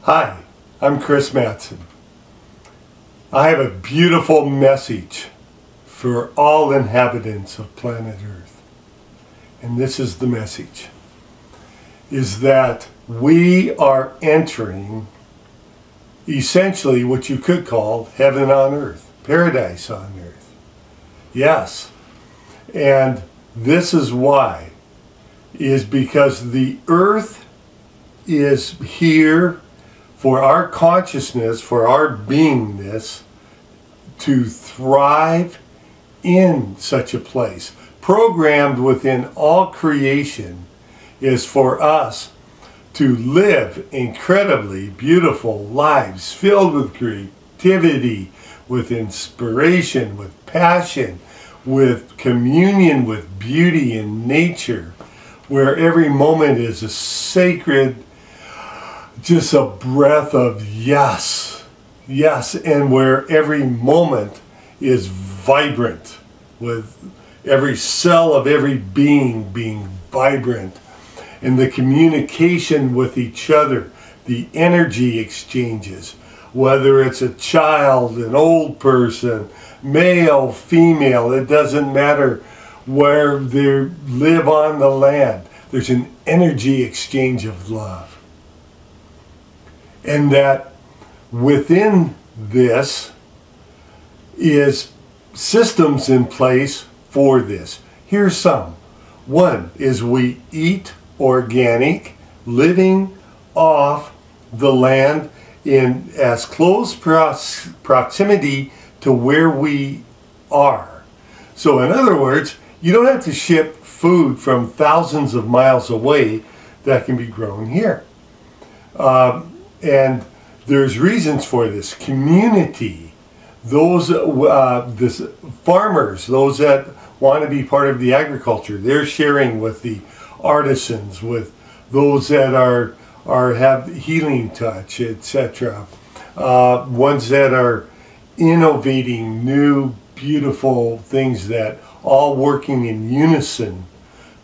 Hi, I'm Chris Madsen. I have a beautiful message for all inhabitants of planet Earth. And this is the message, is that we are entering essentially what you could call heaven on earth, paradise on earth. Yes, and this is why, is because the earth is here for our consciousness, for our beingness to thrive in such a place. Programmed within all creation is for us to live incredibly beautiful lives filled with creativity, with inspiration, with passion, with communion with beauty and nature, where every moment is a sacred, just a breath of yes, yes, and where every moment is vibrant, with every cell of every being being vibrant, and the communication with each other, the energy exchanges, whether it's a child, an old person, male, female, it doesn't matter where they live on the land, there's an energy exchange of love. And that within this is systems in place for this. Here's some. One is we eat organic, living off the land in as close proximity to where we are. So in other words, you don't have to ship food from thousands of miles away that can be grown here. And there's reasons for this. Community, those farmers, those that want to be part of the agriculture, they're sharing with the artisans, with those that have healing touch, etc. Ones that are innovating new, beautiful things that all working in unison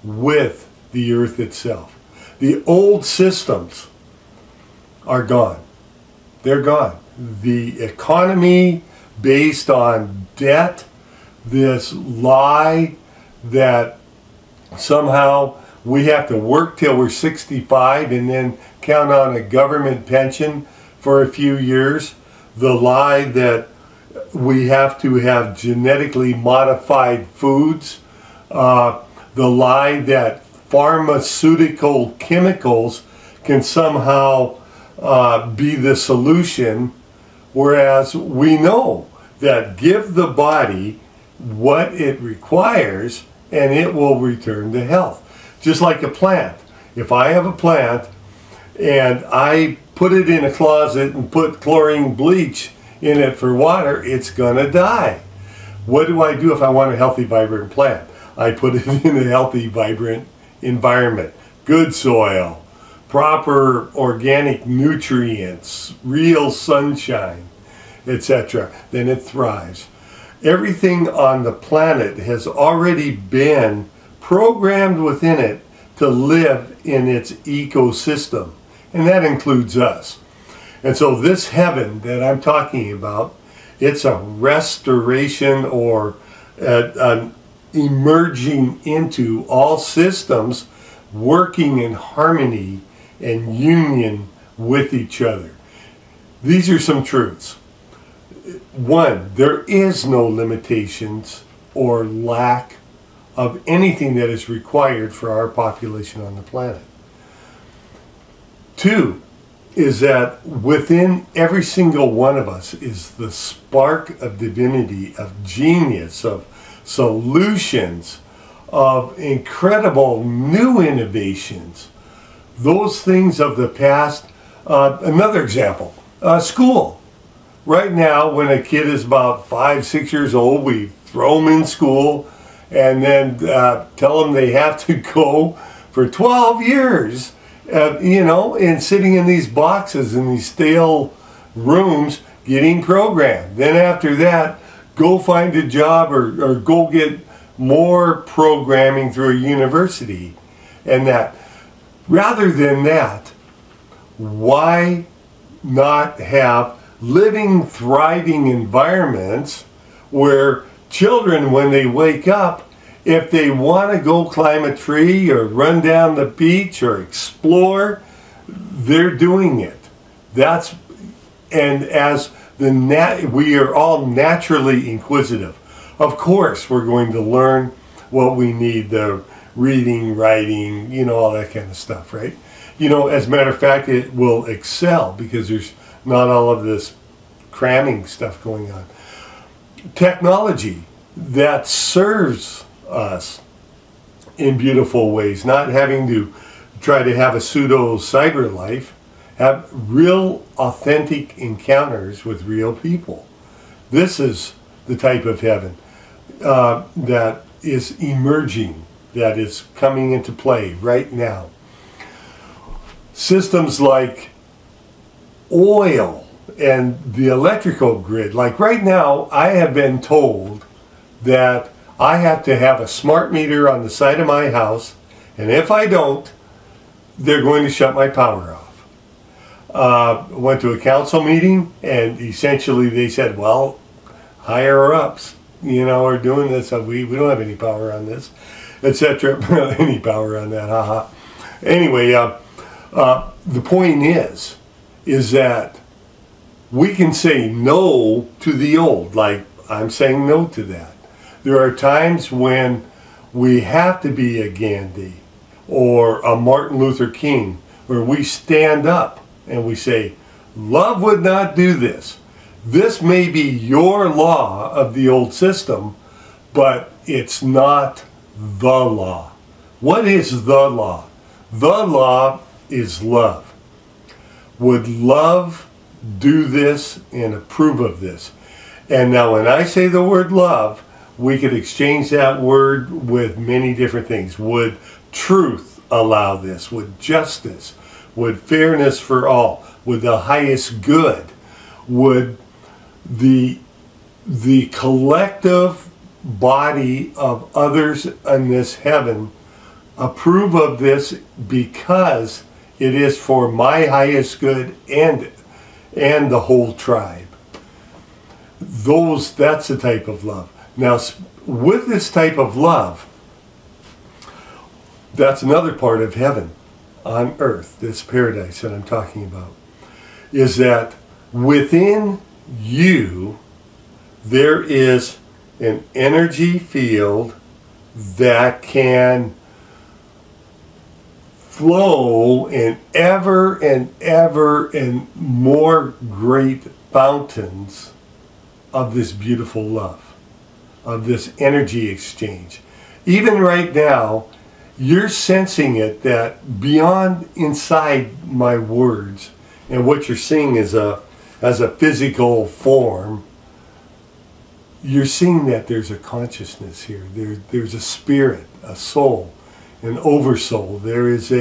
with the earth itself. The old systems are gone. They're gone. The economy based on debt, this lie that somehow we have to work till we're 65 and then count on a government pension for a few years, the lie that we have to have genetically modified foods, the lie that pharmaceutical chemicals can somehow be the solution, whereas we know that give the body what it requires and it will return to health. Just like a plant. If I have a plant and I put it in a closet and put chlorine bleach in it for water, it's gonna die. What do I do if I want a healthy, vibrant plant? I put it in a healthy, vibrant environment. Good soil, proper organic nutrients, real sunshine, etc. Then it thrives. Everything on the planet has already been programmed within it to live in its ecosystem, and that includes us. And so this heaven that I'm talking about, it's a restoration or an emerging into all systems working in harmony and union with each other. These are some truths. One, there is no limitations or lack of anything that is required for our population on the planet. Two, is that within every single one of us is the spark of divinity, of genius, of solutions, of incredible new innovations. Those things of the past. Another example, school. Right now, when a kid is about 5, 6 years old, we throw them in school and then tell them they have to go for 12 years, you know, and sitting in these boxes in these stale rooms getting programmed. Then after that, go find a job or go get more programming through a university and that. Rather than that, why not have living, thriving environments where children, when they wake up, if they want to go climb a tree or run down the beach or explore, they're doing it. And as we are all naturally inquisitive. Of course, we're going to learn what we need, the reading, writing, all that kind of stuff, right? As a matter of fact, it will excel because there's not all of this cramming stuff going on. Technology that serves us in beautiful ways, not having to try to have a pseudo cyber life, have real authentic encounters with real people. This is the type of heaven that is emerging, that is coming into play right now. Systems like oil and the electrical grid, like right now I have been told that I have to have a smart meter on the side of my house, and if I don't, they're going to shut my power off. Went to a council meeting, and essentially they said, well, higher ups, are doing this, so we don't have any power on this, etc. Any power on that, haha. Anyway, the point is that we can say no to the old, like I'm saying no to that. There are times when we have to be a Gandhi or a Martin Luther King, where we stand up and we say, love would not do this. This may be your law of the old system, but it's not the law. What is the law? The law is love. Would love do this and approve of this? And now when I say the word love, we could exchange that word with many different things. Would truth allow this? Would justice? Would fairness for all? Would the highest good? Would the collective body of others in this heaven approve of this because it is for my highest good and the whole tribe? That's the type of love. Now, with this type of love, that's another part of heaven on earth, this paradise that I'm talking about, is that within you there is an energy field that can flow in ever and more great fountains of this beautiful love, of this energy exchange. Even right now, you're sensing it, that beyond inside my words, and what you're seeing as a physical form, you're seeing that there's a consciousness here. There's a spirit, a soul, an oversoul. There is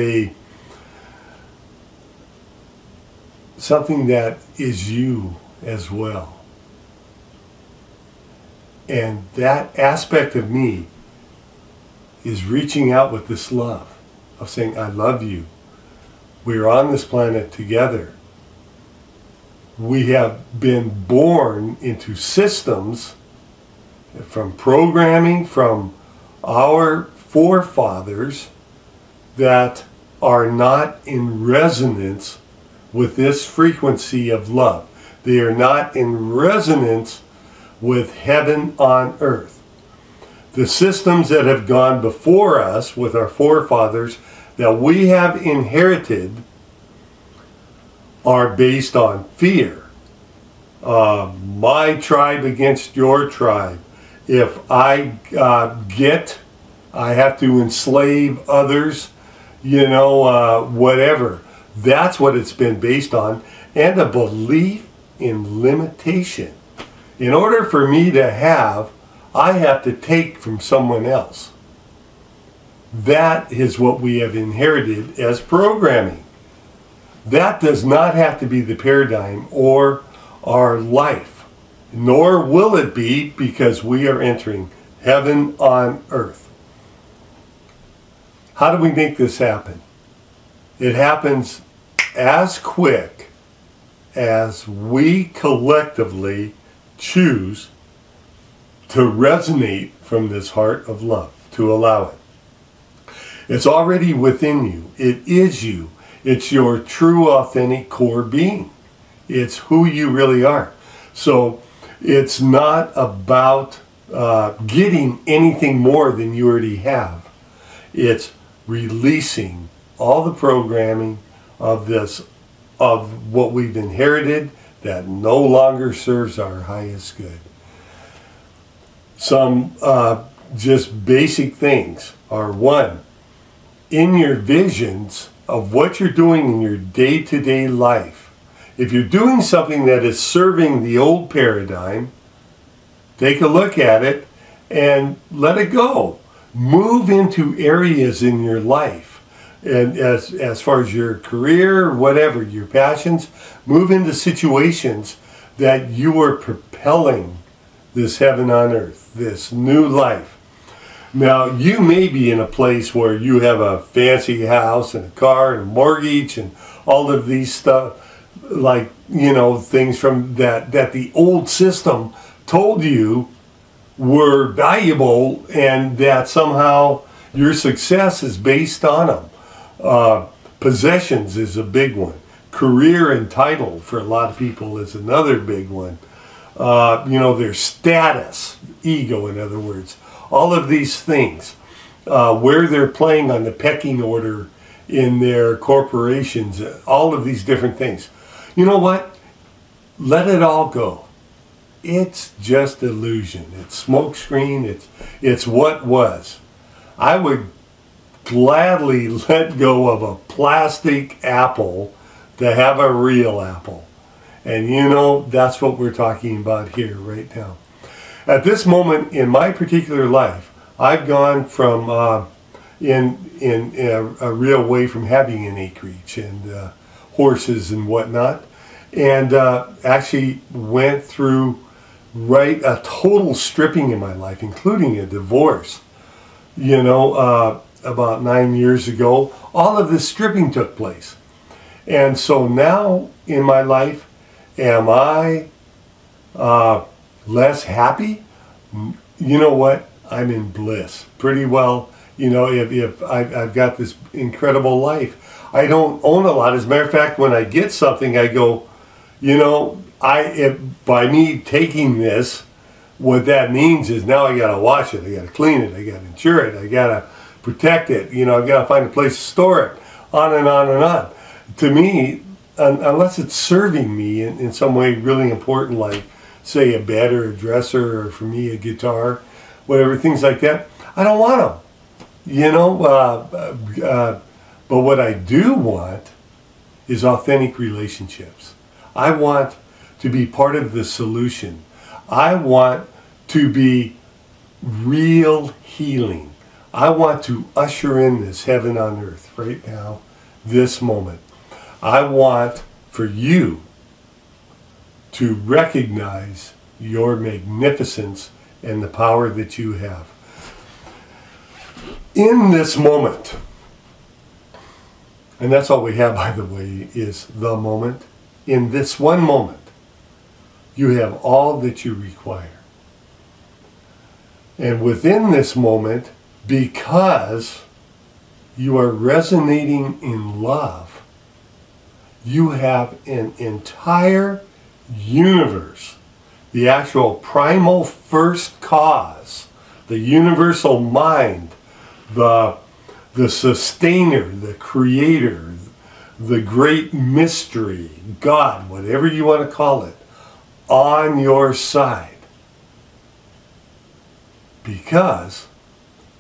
something that is you as well. And that aspect of me is reaching out with this love, of saying, I love you. We're on this planet together. We have been born into systems from programming from our forefathers that are not in resonance with this frequency of love. They are not in resonance with heaven on earth. The systems that have gone before us with our forefathers that we have inherited are based on fear. My tribe against your tribe. If I I have to enslave others, whatever. That's what it's been based on. And a belief in limitation. In order for me to have, I have to take from someone else. That is what we have inherited as programming. That does not have to be the paradigm or our life, nor will it be, because we are entering heaven on earth. How do we make this happen? It happens as quick as we collectively choose to resonate from this heart of love, to allow it. It's already within you. It is you. It's your true, authentic core being. It's who you really are. So it's not about getting anything more than you already have. It's releasing all the programming of this, of what we've inherited that no longer serves our highest good. Some just basic things are: one, in your visions of what you're doing in your day-to-day life, if you're doing something that is serving the old paradigm, take a look at it and let it go. Move into areas in your life, and as far as your career, whatever, your passions, move into situations that you are propelling this heaven on earth, this new life. Now, you may be in a place where you have a fancy house and a car and a mortgage and all of these stuff, like, you know, things from that the old system told you were valuable, and that somehow your success is based on them. Possessions is a big one. Career and title for a lot of people is another big one. You know, their status, ego, in other words. All of these things, where they're playing on the pecking order in their corporations, all of these different things. You know what? Let it all go. It's just illusion. It's smokescreen. It's what was. I would gladly let go of a plastic apple to have a real apple. And you know, that's what we're talking about here right now. At this moment in my particular life, I've gone from in a real way from having an acreage and horses and whatnot, and actually went through a total stripping in my life, including a divorce. You know, about 9 years ago, all of this stripping took place. And so now in my life, am I less happy? You know what? I'm in bliss. Pretty well, you know, if I've got this incredible life. I don't own a lot. As a matter of fact, when I get something, I go, you know, by me taking this, what that means is now I got to wash it, I got to clean it, I got to insure it, I got to protect it, you know, I've got to find a place to store it, on and on and on. To me, unless it's serving me in some way really important, like say a bed or a dresser, or for me a guitar, whatever, things like that, I don't want them. You know, but what I do want is authentic relationships. I want to be part of the solution. I want to be real healing. I want to usher in this heaven on earth right now, this moment. I want for you to recognize your magnificence and the power that you have. In this moment, and that's all we have, by the way, is the moment. In this one moment, you have all that you require. And within this moment, because you are resonating in love, you have an entire universe, the actual primal first cause, the universal mind, the sustainer, the creator, the great mystery, God, whatever you want to call it, on your side. Because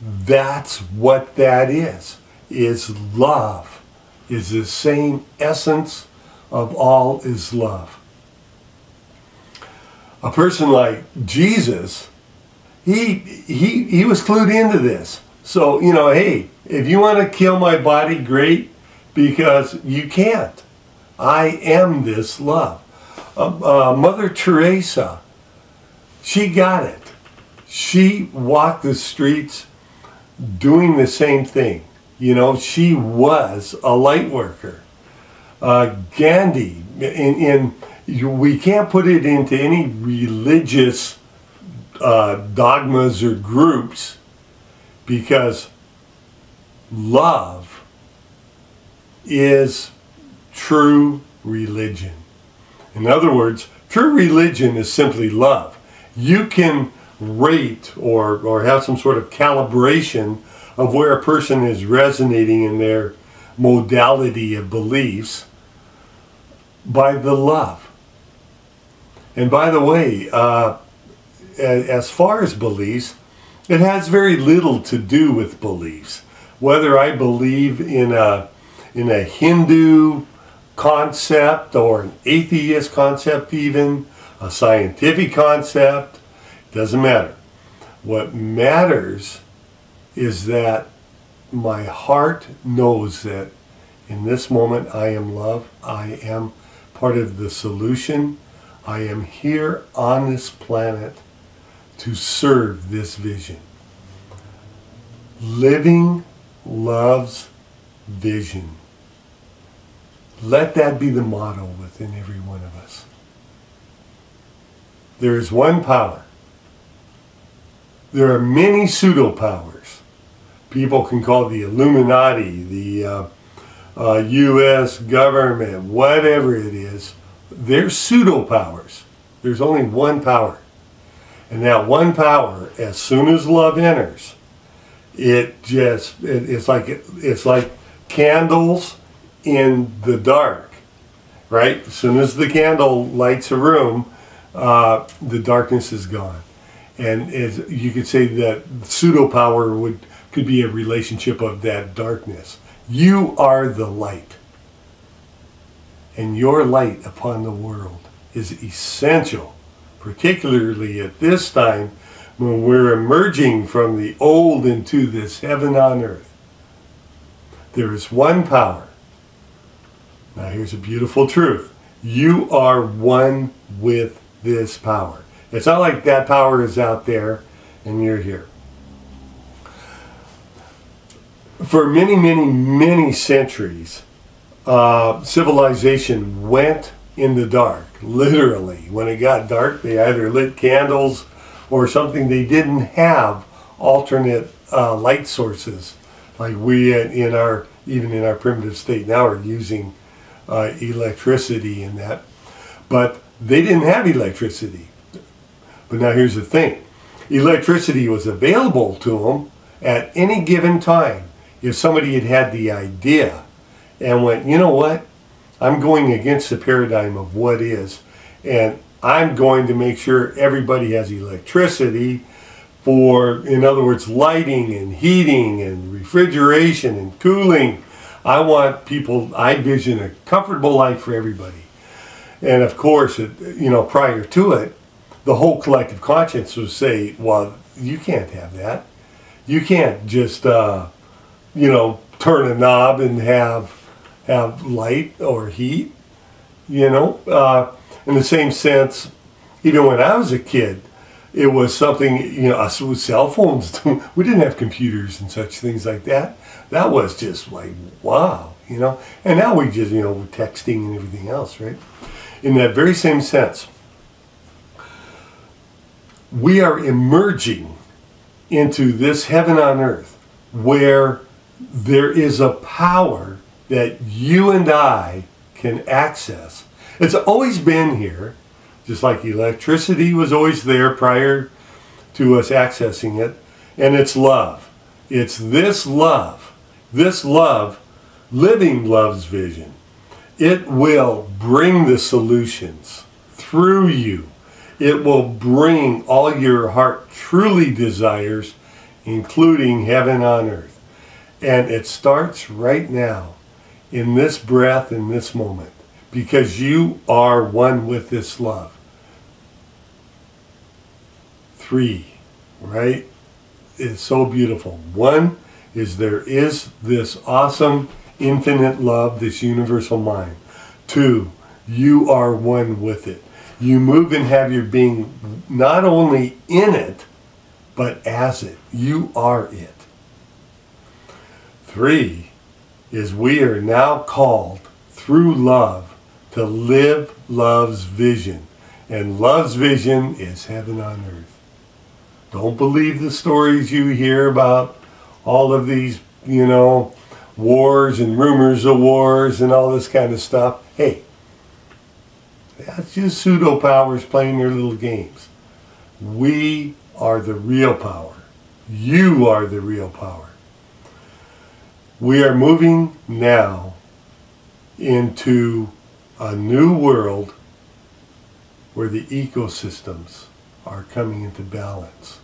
that's what that is love, is the same essence of all is love. A person like Jesus, he was clued into this. So, you know, hey, if you want to kill my body, great, because you can't. I am this love. Mother Teresa, she got it. She walked the streets doing the same thing. You know, she was a light worker. Gandhi we can't put it into any religious dogmas or groups, because love is true religion. In other words, true religion is simply love. You can rate or have some sort of calibration of where a person is resonating in their modality of beliefs by the love. And by the way, as far as beliefs, it has very little to do with beliefs. Whether I believe in a Hindu concept or an atheist concept, even a scientific concept, doesn't matter. What matters is that my heart knows that in this moment I am love. I am part of the solution. I am here on this planet to serve this vision. Living love's vision. Let that be the motto within every one of us. There is one power. There are many pseudo-powers. People can call the Illuminati, the U.S. government, whatever it is. They're pseudo-powers. There's only one power. And that one power, as soon as love enters, it's like candles in the dark, right? As soon as the candle lights a room, the darkness is gone. And you could say that pseudo power could be a relationship of that darkness. You are the light, and your light upon the world is essential, particularly at this time when we're emerging from the old into this heaven on earth. There is one power. Now here's a beautiful truth. You are one with this power. It's not like that power is out there and you're here. For many, many, many centuries, civilization went in the dark, literally. When it got dark, they either lit candles or something. They didn't have alternate light sources like we even in our primitive state now are using electricity and that. But they didn't have electricity. But now here's the thing. Electricity was available to them at any given time. If somebody had had the idea and went, you know what, I'm going against the paradigm of what is, and I'm going to make sure everybody has electricity for, in other words, lighting and heating and refrigeration and cooling. I want people, I envision a comfortable life for everybody. And of course, prior to it, the whole collective conscience would say, well, you can't have that. You can't just, turn a knob and have light or heat. In the same sense, even when I was a kid, it was something, us with cell phones, we didn't have computers and such things like that. That was just like, wow, And now we just, texting and everything else, right? In that very same sense, we are emerging into this heaven on earth where there is a power that you and I can access. It's always been here, just like electricity was always there prior to us accessing it, and it's love. It's this love, living love's vision. It will bring the solutions through you. It will bring all your heart truly desires, including heaven on earth. And it starts right now, in this breath, in this moment, because you are one with this love. 3, right? It's so beautiful. 1 is there is this awesome infinite love, this universal mind. 2, you are one with it. You move and have your being not only in it, but as it. You are it. 3 is we are now called through love to live love's vision. And love's vision is heaven on earth. Don't believe the stories you hear about all of these, wars and rumors of wars and all this kind of stuff. Hey, that's just pseudo powers playing their little games. We are the real power. You are the real power. We are moving now into a new world where the ecosystems are coming into balance,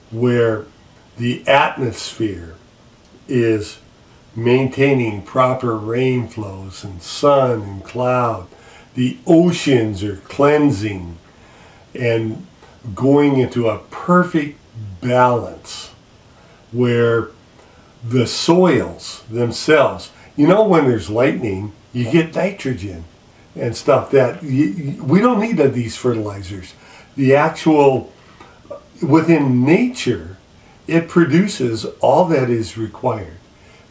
where the atmosphere is maintaining proper rain flows and sun and cloud. The oceans are cleansing and going into a perfect balance where the soils themselves, when there's lightning, you get nitrogen and stuff that we don't need these fertilizers. The actual, within nature, it produces all that is required.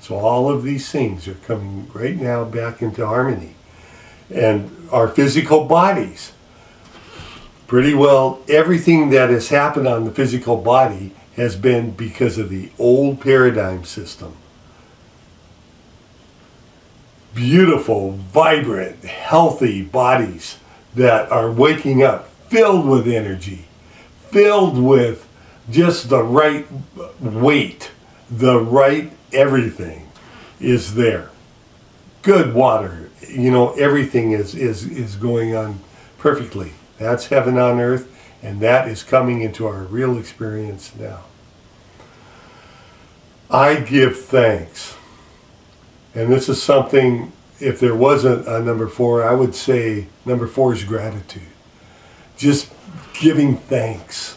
So all of these things are coming right now back into harmony. And our physical bodies, pretty well everything that has happened on the physical body has been because of the old paradigm system. Beautiful, vibrant, healthy bodies that are waking up filled with energy, filled with just the right weight, the right everything is there. Good water, everything is going on perfectly. That's heaven on earth, and that is coming into our real experience now. I give thanks. And this is something, if there wasn't a number 4, I would say number 4 is gratitude. Just giving thanks.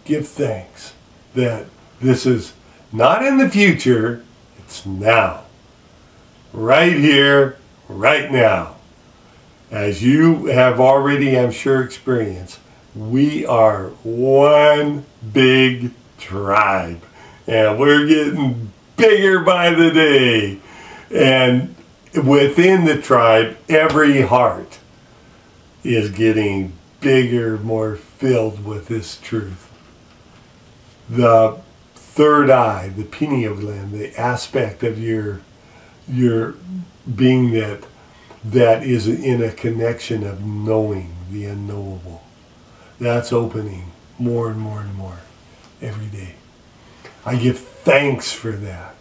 Give thanks that this is not in the future, it's now. Right here, right now. As you have already, I'm sure, experienced, we are one big tribe. And we're getting bigger by the day. And within the tribe, every heart is getting bigger, more filled with this truth. The third eye, the pineal gland, the aspect of your being that is in a connection of knowing the unknowable. That's opening more and more and more every day. I give thanks for that.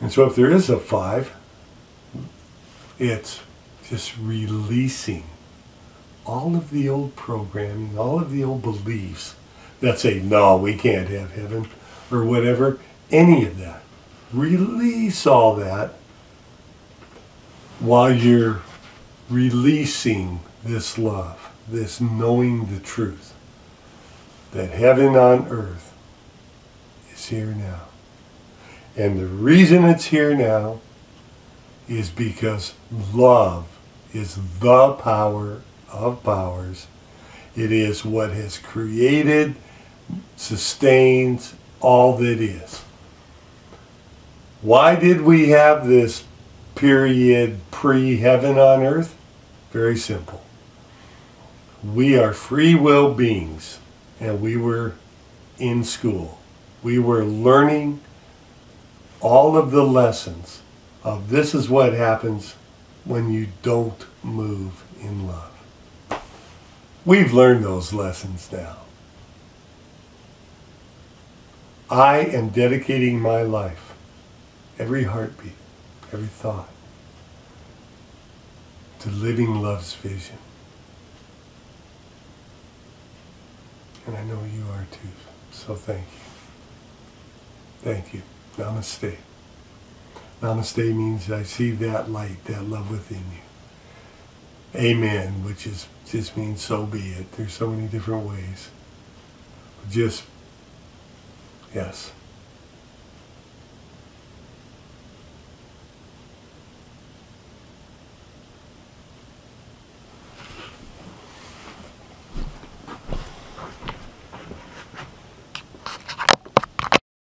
And so if there is a 5, it's just releasing all of the old programming, all of the old beliefs that say, no, we can't have heaven, or whatever, any of that. Release all that while you're releasing this love, this knowing the truth, that heaven on earth is here now. And the reason it's here now is because love is the power of powers. It is what has created, sustains all that is. Why did we have this period pre-heaven on earth? Very simple. We are free will beings, and we were in school. We were learning all of the lessons of this is what happens when you don't move in love. We've learned those lessons now. I am dedicating my life, every heartbeat, every thought, to living love's vision. And I know you are too, so thank you. Thank you. Namaste. Namaste means I see that light, that love within you. Amen, which just means so be it. There's so many different ways. Just, yes.